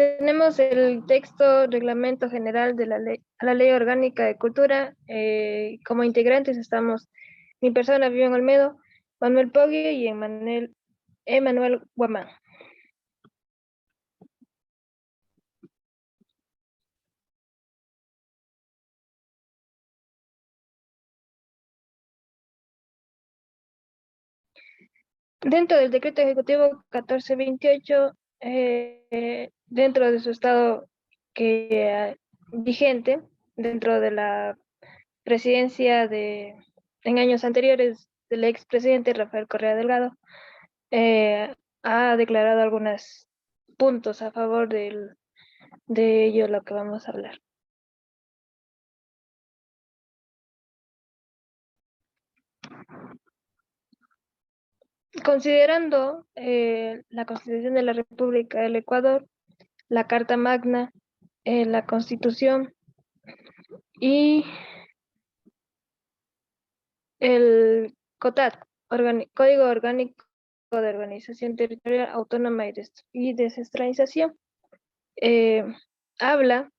Tenemos el texto Reglamento General de a la Ley Orgánica de Cultura. Como integrantes estamos mi persona, Vivian Olmedo, Manuel Poggi y Emanuel Guamán. Dentro del Decreto Ejecutivo 1428, dentro de su estado vigente, dentro de la presidencia en años anteriores del expresidente Rafael Correa Delgado, ha declarado algunos puntos a favor de ello, lo que vamos a hablar. Considerando la Constitución de la República del Ecuador, la Carta Magna, la Constitución y el COTAD, Código Orgánico de Organización Territorial Autónoma y Descentralización, habla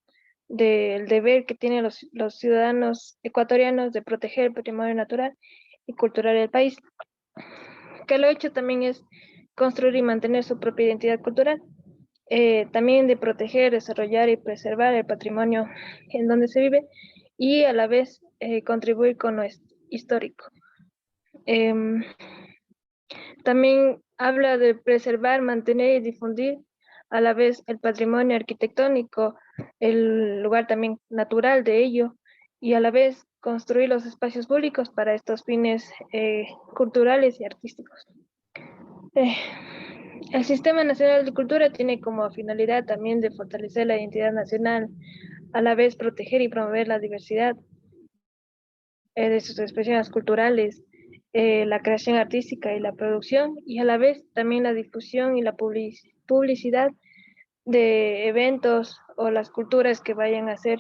del deber que tienen los ciudadanos ecuatorianos de proteger el patrimonio natural y cultural del país, que lo hecho también es construir y mantener su propia identidad cultural, también de proteger, desarrollar y preservar el patrimonio en donde se vive y a la vez contribuir con lo histórico. También habla de preservar, mantener y difundir a la vez el patrimonio arquitectónico, el lugar también natural de ello, y a la vez construir los espacios públicos para estos fines culturales y artísticos. El Sistema Nacional de Cultura tiene como finalidad también de fortalecer la identidad nacional, a la vez proteger y promover la diversidad de sus expresiones culturales, la creación artística y la producción, y a la vez también la difusión y la publicidad de eventos o las culturas que vayan a ser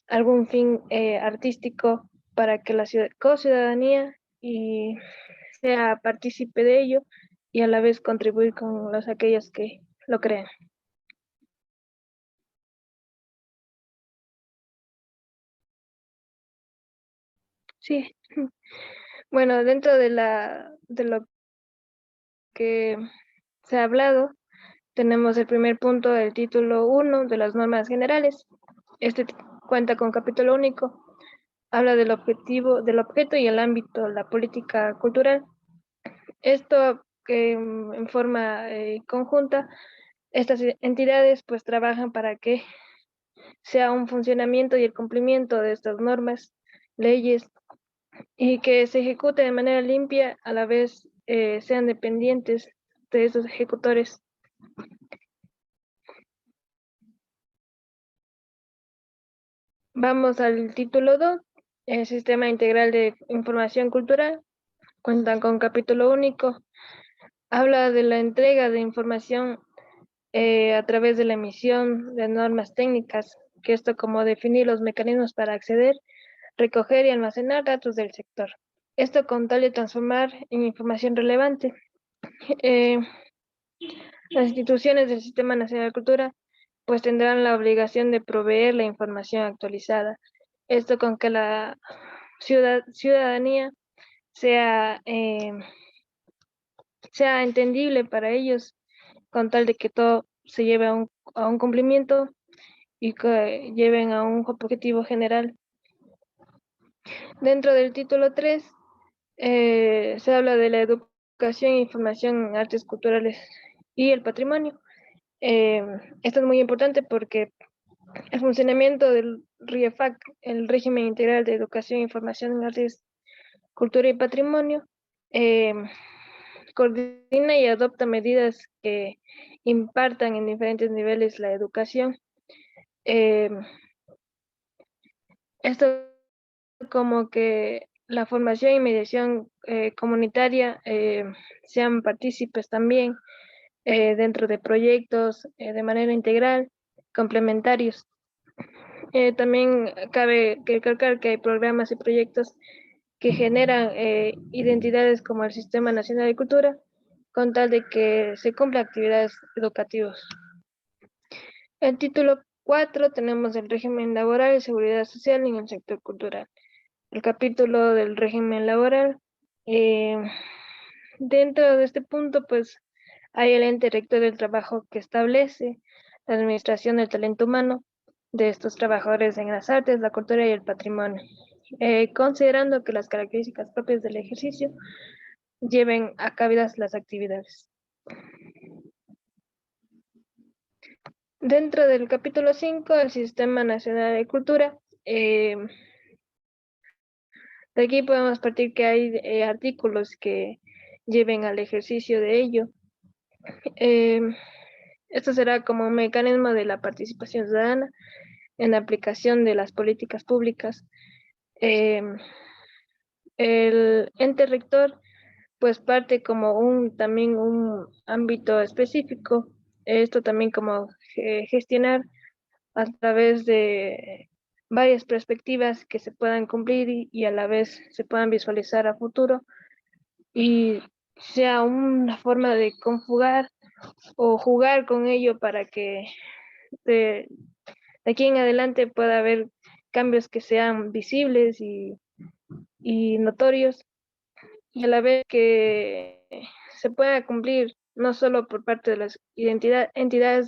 algún fin artístico para que la ciudadanía y sea partícipe de ello y a la vez contribuir con aquellos que lo crean. Sí, bueno, dentro de lo que se ha hablado, tenemos el primer punto, el título 1 de las normas generales. Este cuenta con capítulo único, habla del objeto y el ámbito, la política cultural. Esto que en forma conjunta, estas entidades pues trabajan para que sea un funcionamiento y el cumplimiento de estas normas, leyes, y que se ejecute de manera limpia, a la vez sean dependientes de esos ejecutores. Vamos al título 2, el Sistema Integral de Información Cultural. Cuentan con capítulo único. Habla de la entrega de información a través de la emisión de normas técnicas, que esto como definir los mecanismos para acceder, recoger y almacenar datos del sector. Esto con tal de transformar en información relevante. Las instituciones del Sistema Nacional de Cultura pues tendrán la obligación de proveer la información actualizada. Esto con que la ciudadanía sea entendible para ellos, con tal de que todo se lleve a un cumplimiento y que lleven a un objetivo general. Dentro del título 3 se habla de la educación e información en artes culturales y el patrimonio. Esto es muy importante porque el funcionamiento del RIEFAC, el Régimen Integral de Educación e Información en Artes, Cultura y Patrimonio, coordina y adopta medidas que impartan en diferentes niveles la educación. Esto como que la formación y mediación comunitaria sean partícipes también dentro de proyectos de manera integral, complementarios. También cabe recalcar que hay programas y proyectos que generan identidades como el Sistema Nacional de Cultura, con tal de que se cumplan actividades educativas. El título 4 tenemos el régimen laboral y seguridad social en el sector cultural. El capítulo del régimen laboral. Dentro de este punto, pues, hay el ente rector del trabajo que establece la administración del talento humano de estos trabajadores en las artes, la cultura y el patrimonio, considerando que las características propias del ejercicio lleven a cabidas las actividades. Dentro del capítulo 5, el Sistema Nacional de Cultura, de aquí podemos partir que hay artículos que lleven al ejercicio de ello. Esto será como un mecanismo de la participación ciudadana en la aplicación de las políticas públicas. El ente rector pues parte como también un ámbito específico, esto también como gestionar a través de varias perspectivas que se puedan cumplir y a la vez se puedan visualizar a futuro y sea una forma de conjugar o jugar con ello para que de aquí en adelante pueda haber cambios que sean visibles y notorios y a la vez que se pueda cumplir no solo por parte de las entidades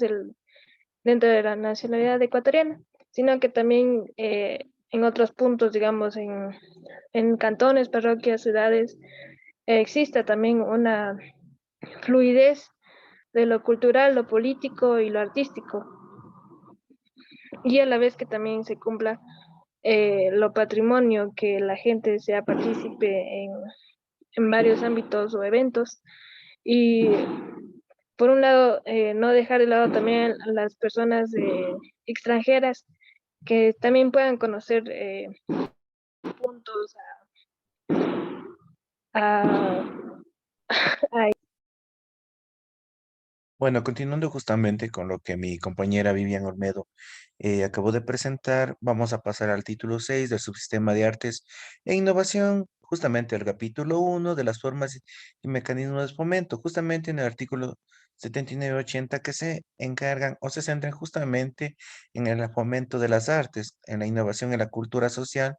dentro de la nacionalidad ecuatoriana, sino que también en otros puntos, digamos, en cantones, parroquias, ciudades, exista también una fluidez de lo cultural, lo político y lo artístico, y a la vez que también se cumpla lo patrimonio, que la gente sea partícipe en varios ámbitos o eventos. Y por un lado, no dejar de lado también a las personas extranjeras que también puedan conocer puntos a, a Bueno, continuando justamente con lo que mi compañera Vivian Olmedo acabó de presentar, vamos a pasar al título 6 del subsistema de artes e innovación, justamente el capítulo 1 de las formas y mecanismos de fomento, justamente en el artículo 79-80 que se encargan o se centran justamente en el fomento de las artes, en la innovación en la cultura social,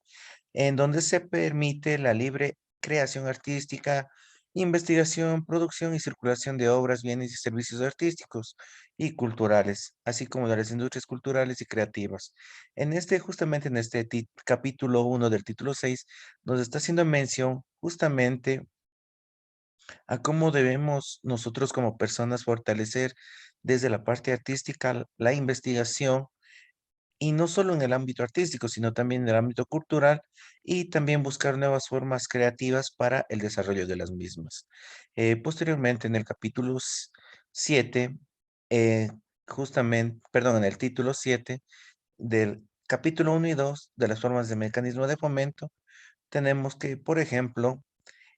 en donde se permite la libre creación artística, investigación, producción y circulación de obras, bienes y servicios artísticos y culturales, así como de las industrias culturales y creativas. Justamente en este capítulo 1 del título 6, nos está haciendo mención justamente a cómo debemos nosotros como personas fortalecer desde la parte artística la investigación y no solo en el ámbito artístico, sino también en el ámbito cultural y también buscar nuevas formas creativas para el desarrollo de las mismas. Posteriormente, en el capítulo 7, justamente, perdón, en el título 7 del capítulo 1 y 2 de las formas de mecanismo de fomento, tenemos que, por ejemplo,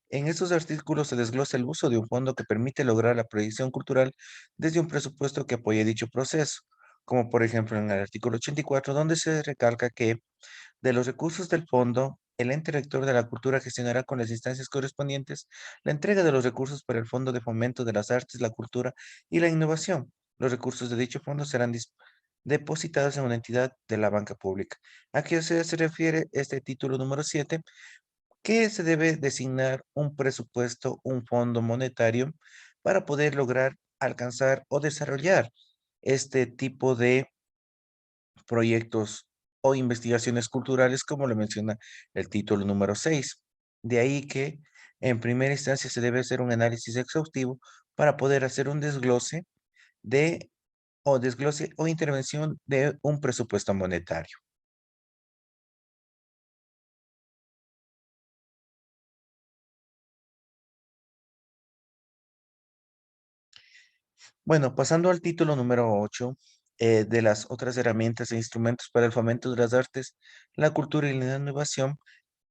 en estos artículos se desglosa el uso de un fondo que permite lograr la proyección cultural desde un presupuesto que apoye dicho proceso, como por ejemplo en el artículo 84, donde se recalca que de los recursos del fondo, el ente rector de la cultura gestionará con las instancias correspondientes la entrega de los recursos para el Fondo de Fomento de las Artes, la Cultura y la Innovación. Los recursos de dicho fondo serán depositados en una entidad de la banca pública. ¿A qué se refiere este título número 7? Que se debe designar un presupuesto, un fondo monetario para poder lograr alcanzar o desarrollar este tipo de proyectos o investigaciones culturales, como lo menciona el título número 6. De ahí que en primera instancia se debe hacer un análisis exhaustivo para poder hacer un de desglose o intervención de un presupuesto monetario. Bueno, pasando al título número 8 de las otras herramientas e instrumentos para el fomento de las artes, la cultura y la innovación,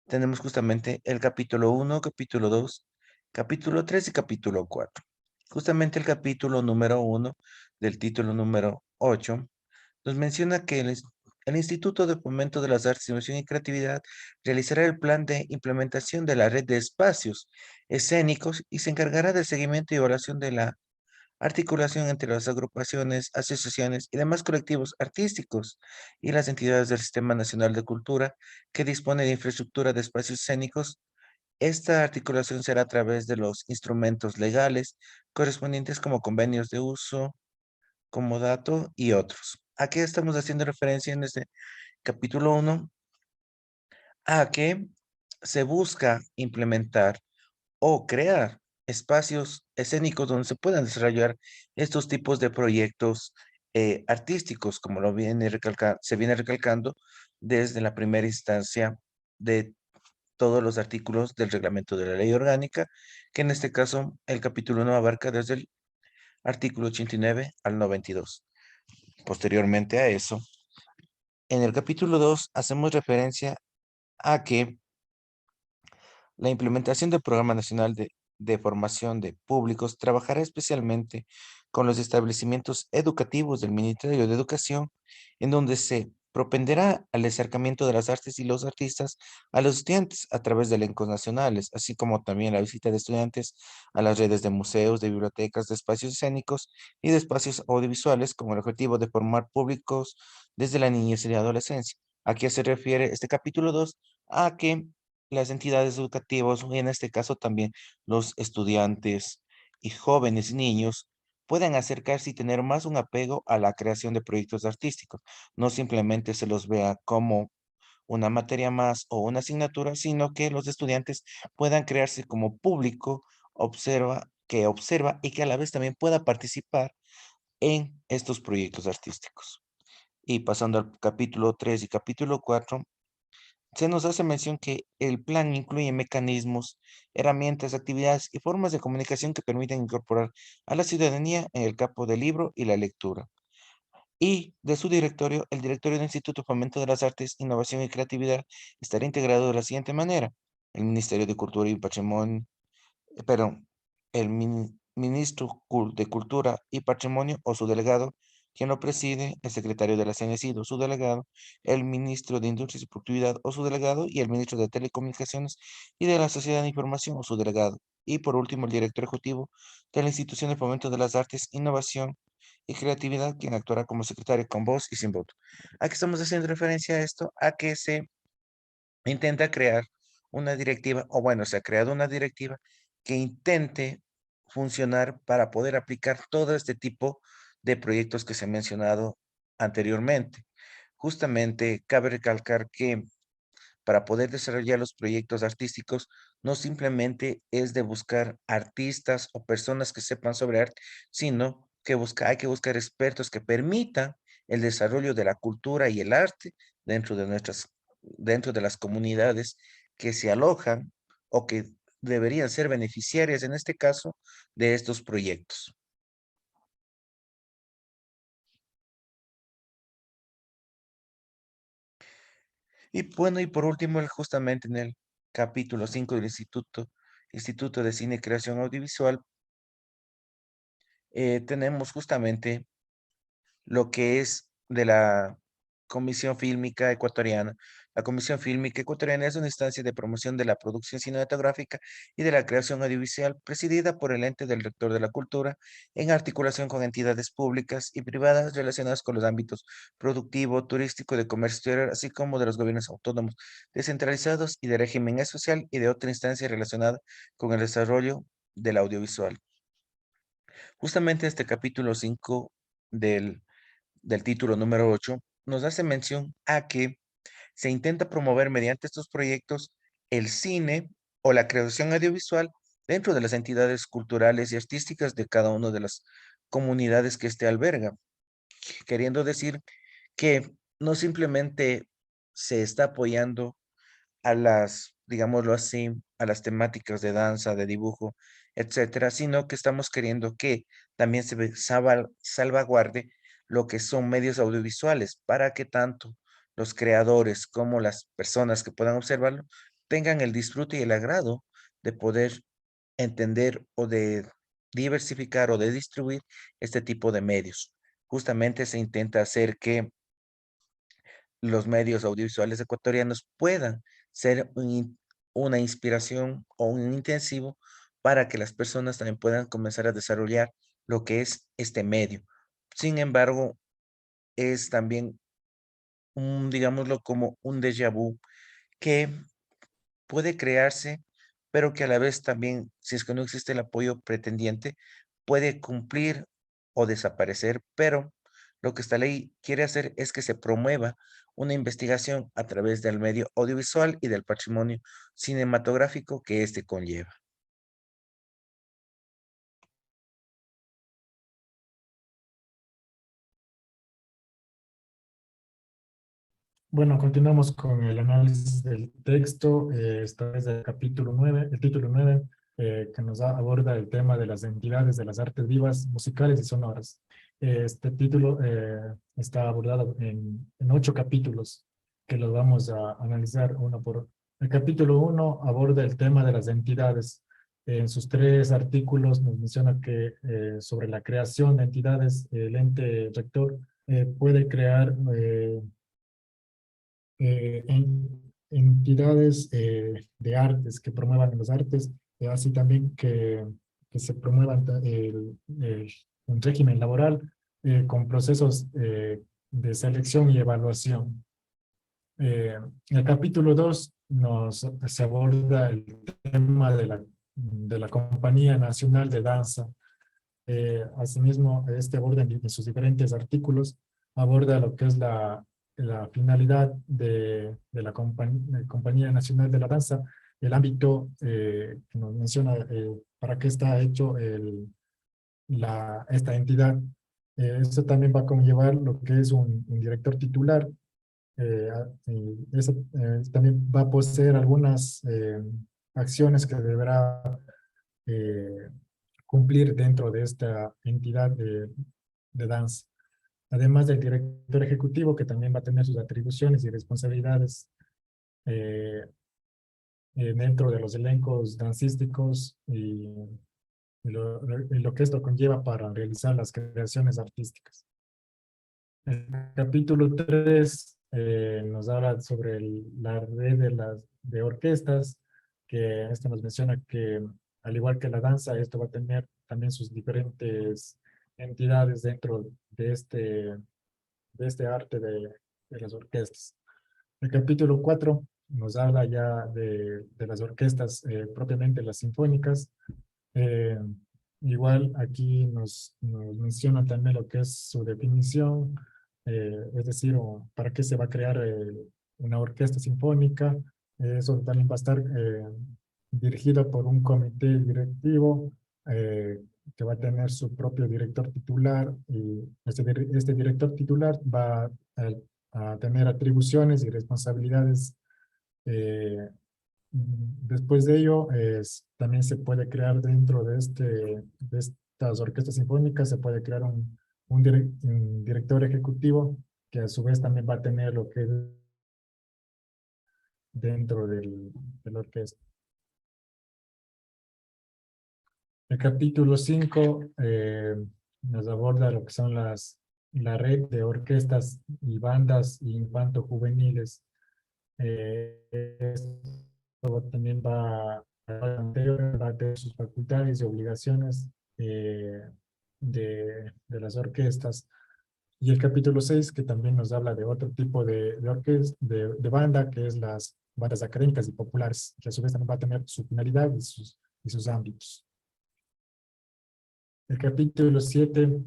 tenemos justamente el capítulo 1, capítulo 2, capítulo 3 y capítulo 4. Justamente el capítulo número 1 del título número 8 nos menciona que el Instituto de Fomento de las Artes, Innovación y Creatividad realizará el plan de implementación de la red de espacios escénicos y se encargará del seguimiento y evaluación de la articulación entre las agrupaciones, asociaciones y demás colectivos artísticos y las entidades del Sistema Nacional de Cultura que dispone de infraestructura de espacios escénicos. Esta articulación será a través de los instrumentos legales correspondientes como convenios de uso, comodato y otros. Aquí estamos haciendo referencia en este capítulo 1 a que se busca implementar o crear espacios escénicos donde se puedan desarrollar estos tipos de proyectos artísticos, como se viene recalcando desde la primera instancia de todos los artículos del reglamento de la ley orgánica, que en este caso el capítulo 1 abarca desde el artículo 89 al 92. Posteriormente a eso, en el capítulo 2 hacemos referencia a que la implementación del Programa Nacional de Formación de Públicos trabajará especialmente con los establecimientos educativos del Ministerio de Educación, en donde se propenderá al acercamiento de las artes y los artistas a los estudiantes a través de elencos nacionales, así como también la visita de estudiantes a las redes de museos, de bibliotecas, de espacios escénicos y de espacios audiovisuales con el objetivo de formar públicos desde la niñez y la adolescencia. Aquí se refiere este capítulo 2 a que las entidades educativas, y en este caso también los estudiantes y jóvenes niños, puedan acercarse y tener más un apego a la creación de proyectos artísticos. No simplemente se los vea como una materia más o una asignatura, sino que los estudiantes puedan crearse como público que observa y que a la vez también pueda participar en estos proyectos artísticos. Y pasando al capítulo 3 y capítulo 4, se nos hace mención que el plan incluye mecanismos, herramientas, actividades y formas de comunicación que permiten incorporar a la ciudadanía en el campo del libro y la lectura. Y de su directorio, el directorio del Instituto Fomento de las Artes, Innovación y Creatividad estará integrado de la siguiente manera. El Ministerio de Cultura y Patrimonio, perdón, el ministro de Cultura y Patrimonio o su delegado, quien lo preside, el secretario de la CNCID o su delegado, el ministro de Industrias y Productividad o su delegado, y el ministro de Telecomunicaciones y de la Sociedad de Información o su delegado. Y por último, el director ejecutivo de la Institución de Fomento de las Artes, Innovación y Creatividad, quien actuará como secretario con voz y sin voto. Aquí estamos haciendo referencia a esto, a que se intenta crear una directiva, o bueno, se ha creado una directiva que intente funcionar para poder aplicar todo este tipo de proyectos que se han mencionado anteriormente. Justamente cabe recalcar que para poder desarrollar los proyectos artísticos, no simplemente es de buscar artistas o personas que sepan sobre arte, sino que hay que buscar expertos que permitan el desarrollo de la cultura y el arte dentro de dentro de las comunidades que se alojan o que deberían ser beneficiarias, en este caso, de estos proyectos. Y bueno, y por último, justamente en el capítulo 5 del Instituto de Cine y Creación Audiovisual, tenemos justamente lo que es de la Comisión Fílmica Ecuatoriana. La Comisión Fílmica Ecuatoriana es una instancia de promoción de la producción cinematográfica y de la creación audiovisual presidida por el ente del rector de la cultura en articulación con entidades públicas y privadas relacionadas con los ámbitos productivo, turístico, de comercio exterior, así como de los gobiernos autónomos descentralizados y de régimen especial y de otra instancia relacionada con el desarrollo del audiovisual. Justamente este capítulo 5 del título número 8 nos hace mención a que se intenta promover mediante estos proyectos el cine o la creación audiovisual dentro de las entidades culturales y artísticas de cada una de las comunidades que éste alberga, queriendo decir que no simplemente se está apoyando a digámoslo así, a las temáticas de danza, de dibujo, etcétera, sino que estamos queriendo que también salvaguarde lo que son medios audiovisuales para que tanto los creadores como las personas que puedan observarlo tengan el disfrute y el agrado de poder entender o de diversificar o de distribuir este tipo de medios. Justamente se intenta hacer que los medios audiovisuales ecuatorianos puedan ser una inspiración o un intensivo para que las personas también puedan comenzar a desarrollar lo que es este medio. Sin embargo, es también digámoslo como un déjà vu que puede crearse, pero que a la vez también, si es que no existe el apoyo pretendiente, puede cumplir o desaparecer, pero lo que esta ley quiere hacer es que se promueva una investigación a través del medio audiovisual y del patrimonio cinematográfico que éste conlleva. Bueno, continuamos con el análisis del texto. Esta vez del capítulo 9, el título 9, que nos aborda el tema de las entidades de las artes vivas, musicales y sonoras. Este título está abordado en 8 capítulos que los vamos a analizar uno por uno. El capítulo 1 aborda el tema de las entidades. En sus 3 artículos nos menciona que sobre la creación de entidades, el ente rector puede crear entidades de artes que promuevan los artes, así también que se promuevan un régimen laboral con procesos de selección y evaluación. En el capítulo 2 se aborda el tema de la Compañía Nacional de Danza. Asimismo, este aborda en sus diferentes artículos, aborda lo que es la finalidad de la Compañía Nacional de la Danza, el ámbito que nos menciona para qué está hecho esta entidad. Esto también va a conllevar lo que es un director titular. Eso también va a poseer algunas acciones que deberá eh, cumplir dentro de esta entidad de danza. Además del director ejecutivo, que también va a tener sus atribuciones y responsabilidades eh, dentro de los elencos dancísticos y lo que esto conlleva para realizar las creaciones artísticas. El capítulo 3 nos habla sobre la red de orquestas, que esto nos menciona que al igual que la danza, esto va a tener también sus diferentes entidades dentro de este arte de las orquestas. El capítulo 4 nos habla ya de las orquestas, propiamente las sinfónicas. Eh, Igual aquí nos menciona también lo que es su definición, es decir, para qué se va a crear una orquesta sinfónica. Eso también va a estar dirigido por un comité directivo que va a tener su propio director titular, y este director titular va a tener atribuciones y responsabilidades. Después de ello, también se puede crear dentro de estas orquestas sinfónicas, se puede crear un director ejecutivo que a su vez también va a tener lo que es dentro de la orquesta. El capítulo 5 nos aborda lo que son la red de orquestas y bandas infanto-juveniles. Esto también va a tener sus facultades y obligaciones de las orquestas. Y el capítulo 6 que también nos habla de otro tipo de banda, que es las bandas académicas y populares, que a su vez también va a tener su finalidad y sus ámbitos. El capítulo 7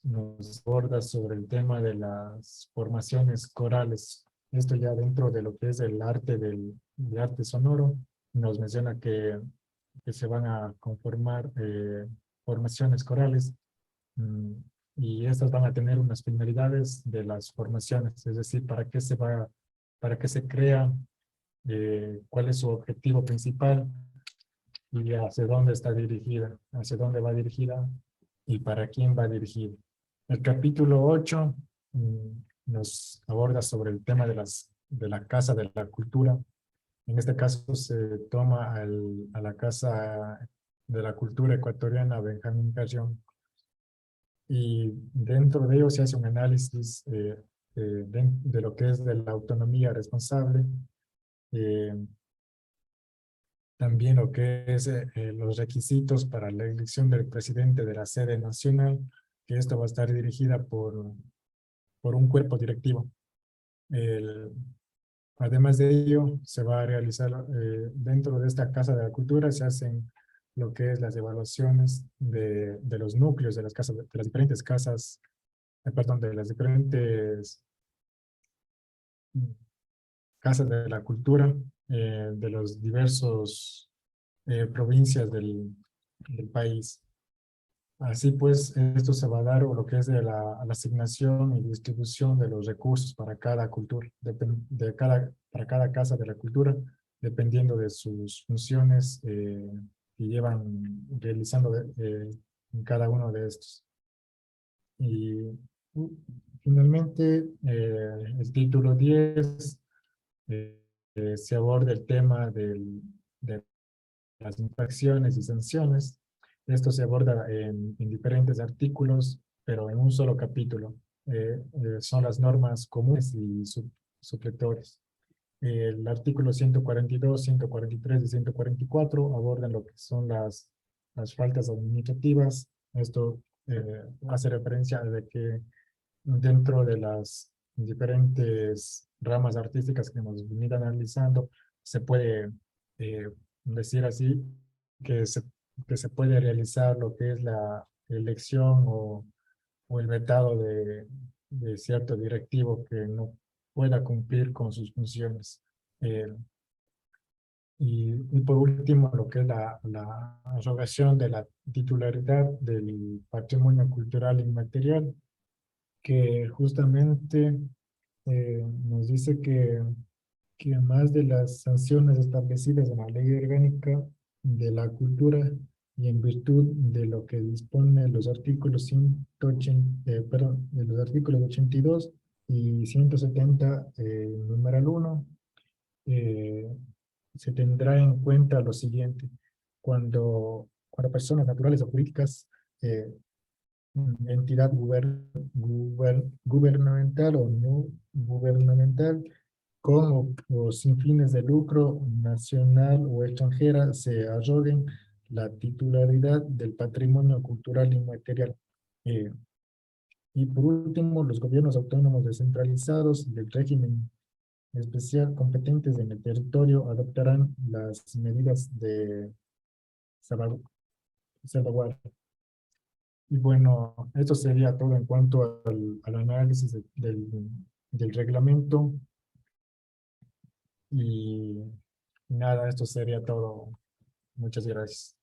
nos aborda sobre el tema de las formaciones corales. Esto ya dentro de lo que es el arte del arte sonoro, nos menciona que se van a conformar formaciones corales, mm, y estas van a tener unas finalidades de las formaciones, es decir, para qué se crea, cuál es su objetivo principal y hacia dónde está dirigida, hacia dónde va dirigida y para quién va dirigida. El capítulo 8 nos aborda sobre el tema de la Casa de la Cultura. En este caso se toma a la Casa de la Cultura Ecuatoriana Benjamín Carrión, y dentro de ello se hace un análisis de lo que es de la autonomía responsable, eh, También lo que es los requisitos para la elección del presidente de la sede nacional, que esto va a estar dirigida por un cuerpo directivo. El, Además de ello, se va a realizar dentro de esta Casa de la Cultura, se hacen lo que es las evaluaciones de los núcleos de las casas, de las diferentes casas, perdón, de las diferentes casas de la cultura, de los diversos provincias del país. Así pues, esto se va a dar o lo que es de la asignación y distribución de los recursos para cada cultura, para cada casa de la cultura, dependiendo de sus funciones que llevan realizando en cada uno de estos. Y finalmente, el título 10 se aborda el tema de las infracciones y sanciones. Esto se aborda en diferentes artículos, pero en un solo capítulo. Son las normas comunes y supletorias. El artículo 142, 143 y 144 abordan lo que son las faltas administrativas. Esto hace referencia de que dentro de las diferentes ramas artísticas que hemos venido analizando, se puede decir así que que se puede realizar lo que es la elección o el vetado de cierto directivo que no pueda cumplir con sus funciones. Eh, y por último, lo que es la arogación de la titularidad del patrimonio cultural inmaterial, que justamente nos dice que más de las sanciones establecidas en la Ley Orgánica de la Cultura y en virtud de lo que dispone los artículos 180, perdón, de los artículos 82 y 170, numeral 1, eh, se tendrá en cuenta lo siguiente: cuando personas naturales o jurídicas, entidad gubernamental o no gubernamental, con o sin fines de lucro, nacional o extranjera, se arroguen la titularidad del patrimonio cultural inmaterial. Eh, y por último, los gobiernos autónomos descentralizados del régimen especial competentes en el territorio adoptarán las medidas de salvaguarda. Y bueno, esto sería todo en cuanto al análisis del reglamento. Y nada, esto sería todo. Muchas gracias.